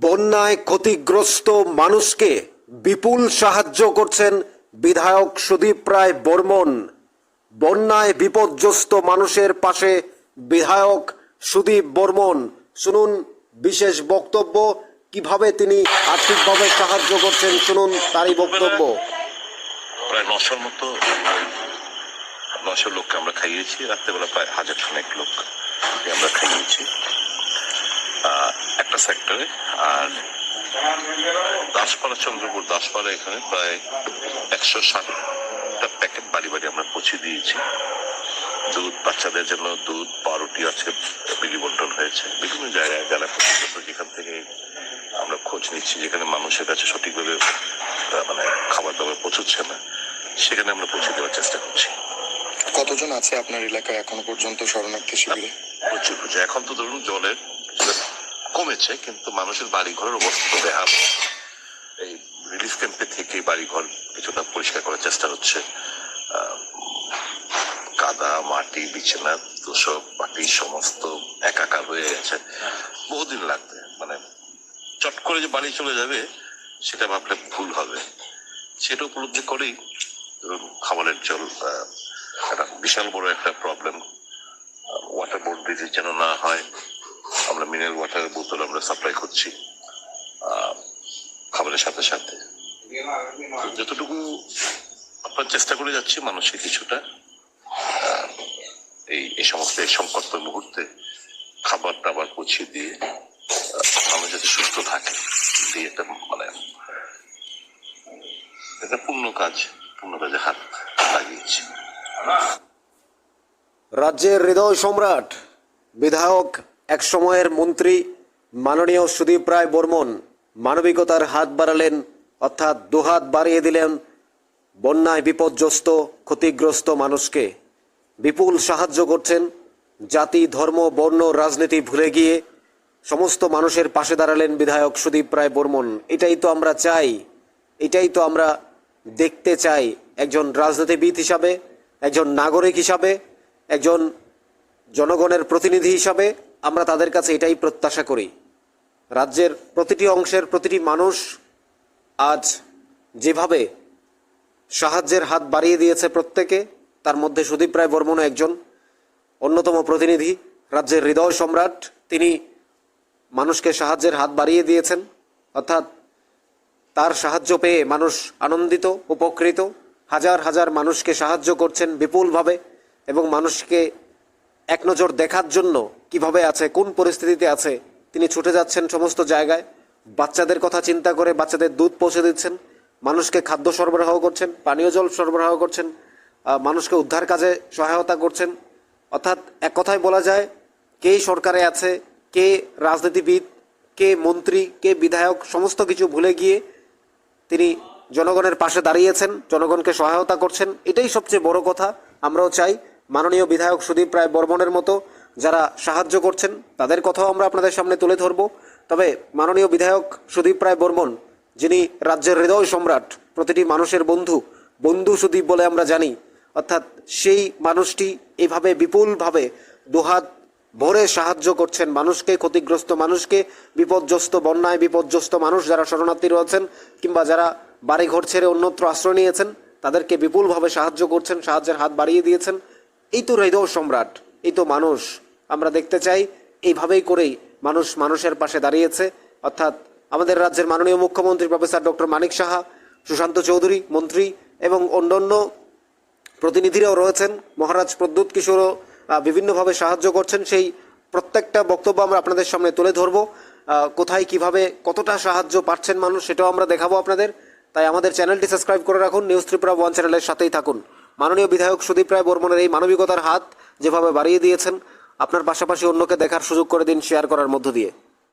বন্যায় ক্ষতিগ্রস্ত মানুষকে বিপুল সাহায্য করছেন বিধায়ক সুদীপ রায় বর্মন। বন্যায় বিপর্যস্ত মানুষের পাশে বিধায়ক সুদীপ বর্মন। শুনুন বিশেষ বক্তব্য, কিভাবে তিনি আর্থিকভাবে সাহায্য করছেন, শুনুন তারই বক্তব্য। প্রায় 900 লোককে আমরা খাইয়েছি, রাত্রেবেলা প্রায় 1000 খানেক লোক আমরা খাইয়েছি একটা সেক্টরে। আর দাসপাড়া, চন্দ্রপুর দাসপাড়া, এখানে প্রায় 160টা প্যাকেট বাড়ি বাড়ি আমরা পৌঁছে দিয়েছি। দুধ, বাচ্চাদের জন্য দুধ, পাউরুটি আজকে বিলি বন্টন হয়েছে বিভিন্ন জায়গায়। যারা ক্ষতিগ্রস্ত, যেখান থেকে আমরা খোঁজ নিচ্ছি, যেখানে মানুষের কাছে সঠিকভাবে মানে খাবার দাবার পৌঁছচ্ছে না, সেখানে আমরা পৌঁছে দেওয়ার চেষ্টা করছি। কতজন আছে আপনার এলাকায় এখনো পর্যন্ত শরণার্থী শিবিরে? প্রচুর। এখন তো ধরুন জলের কমেছে, কিন্তু মানুষের বাড়ি ঘরের অবস্থা বেহাল। এই রিলিফ ক্যাম্পে থেকে বাড়ি ঘর কিছুটা পরিষ্কার করার চেষ্টা হচ্ছে। কাদা, মাটি, বিছানা তো সব মাটি সমস্ত একাকার হয়ে গেছে। বহুদিন লাগবে, মানে চট করে যে বাড়ি চলে যাবে সেটা ভাবলে ভুল হবে। সেটা উপলব্ধি করেই ধরুন খাবারের জল একটা বিশাল বড় একটা প্রবলেম। ওয়াটার বোর্ড ব্রিজ যেন না হয়, আমরা মিনারেল ওয়াটারের বোতল আমরা সাপ্লাই করছি খাবারের সাথে সাথে। যতটুকু আপনার চেষ্টা করে যাচ্ছি মানুষকে কিছুটা এই সমস্ত সংকট মুহূর্তে খাবার টাবার পৌঁছে দিয়ে মানুষ যাতে সুস্থ থাকে, দিয়ে একটা মানে এটা পূর্ণ কাজে হাত লাগিয়েছি। রাজ্যের হৃদয় সম্রাট, বিধায়ক, এক সময়ের মন্ত্রী মাননীয় সুদীপ রায় বর্মন মানবিকতার হাত বাড়ালেন, অর্থাৎ দুহাত বাড়িয়ে দিলেন বন্যায় বিপর্যস্ত ক্ষতিগ্রস্ত মানুষকে। বিপুল সাহায্য করছেন। জাতি, ধর্ম, বর্ণ, রাজনীতি ভুলে গিয়ে সমস্ত মানুষের পাশে দাঁড়ালেন বিধায়ক সুদীপ রায় বর্মন। এটাই তো আমরা চাই, এটাই তো আমরা দেখতে চাই। একজন রাজনীতিবিদ হিসাবে, একজন নাগরিক হিসাবে, একজন জনগণের প্রতিনিধি হিসাবে আমরা তাদের কাছে এটাই প্রত্যাশা করি। রাজ্যের প্রতিটি অংশের প্রতিটি মানুষ আজ যেভাবে সাহায্যের হাত বাড়িয়ে দিয়েছে প্রত্যেকে, তার মধ্যে সুদীপ রায় বর্মনও একজন অন্যতম প্রতিনিধি। রাজ্যের হৃদয় সম্রাট, তিনি মানুষকে সাহায্যের হাত বাড়িয়ে দিয়েছেন, অর্থাৎ তার সাহায্য পেয়ে মানুষ আনন্দিত, উপকৃত। হাজার হাজার মানুষকে সাহায্য করছেন বিপুলভাবে, এবং মানুষকে এক নজর দেখার জন্য কিভাবে আছে, কোন পরিস্থিতিতে আছে, তিনি ছুটে যাচ্ছেন সমস্ত জায়গায়। বাচ্চাদের কথা চিন্তা করে বাচ্চাদের দুধ পৌঁছে দিচ্ছেন, মানুষকে খাদ্য সরবরাহ করছেন, পানীয় জল সরবরাহ করছেন, মানুষকে উদ্ধার কাজে সহায়তা করছেন। অর্থাৎ এক কথায় বলা যায়, কে সরকারে আছে, কে রাজনীতিবিদ, কে মন্ত্রী, কে বিধায়ক, সমস্ত কিছু ভুলে গিয়ে তিনি জনগণের পাশে দাঁড়িয়েছেন, জনগণকে সহায়তা করছেন। এটাই সবচেয়ে বড় কথা। আমরাও চাই মাননীয় বিধায়ক সুদীপ রায় বর্মনের মতো যারা সাহায্য করছেন তাদের কথাও আমরা আপনাদের সামনে তুলে ধরব। তবে মাননীয় বিধায়ক সুদীপ রায় বর্মন, যিনি রাজ্যের হৃদয় সম্রাট, প্রতিটি মানুষের বন্ধু সুদীপ বলে আমরা জানি, অর্থাৎ সেই মানুষটি এভাবে বিপুলভাবে দুহাত ভরে সাহায্য করছেন মানুষকে, ক্ষতিগ্রস্ত মানুষকে, বিপর্যস্ত, বন্যায় বিপর্যস্ত মানুষ যারা শরণার্থী রয়েছেন কিংবা যারা বাড়িঘর ছেড়ে অন্যত্র আশ্রয় নিয়েছেন, তাদেরকে বিপুলভাবে সাহায্য করছেন, সাহায্যের হাত বাড়িয়ে দিয়েছেন। এই তো হৃদয় সম্রাট, এই তো মানুষ। আমরা দেখতে চাই এইভাবেই করেই মানুষ মানুষের পাশে দাঁড়িয়েছে। অর্থাৎ আমাদের রাজ্যের মাননীয় মুখ্যমন্ত্রী প্রফেসর ডক্টর মানিক সাহা, সুশান্ত চৌধুরী মন্ত্রী এবং অন্যান্য প্রতিনিধিরাও রয়েছেন, মহারাজ প্রদ্যুৎ কিশোরও বিভিন্নভাবে সাহায্য করছেন। সেই প্রত্যেকটা বক্তব্য আমরা আপনাদের সামনে তুলে ধরব। কোথায় কিভাবে কতটা সাহায্য পাচ্ছেন মানুষ, সেটাও আমরা দেখাবো আপনাদের। তাই আমাদের চ্যানেলটি সাবস্ক্রাইব করে রাখুন, নিউজ ত্রিপুরা 1 চ্যানেলের সাথেই থাকুন। মাননীয় বিধায়ক সুদীপ রায় বর্মনের এই মানবিকতার হাত যেভাবে বাড়িয়ে দিয়েছেন, আপনার পাশাপাশি অন্যকে দেখার সুযোগ করে দিন শেয়ার করার মধ্য দিয়ে।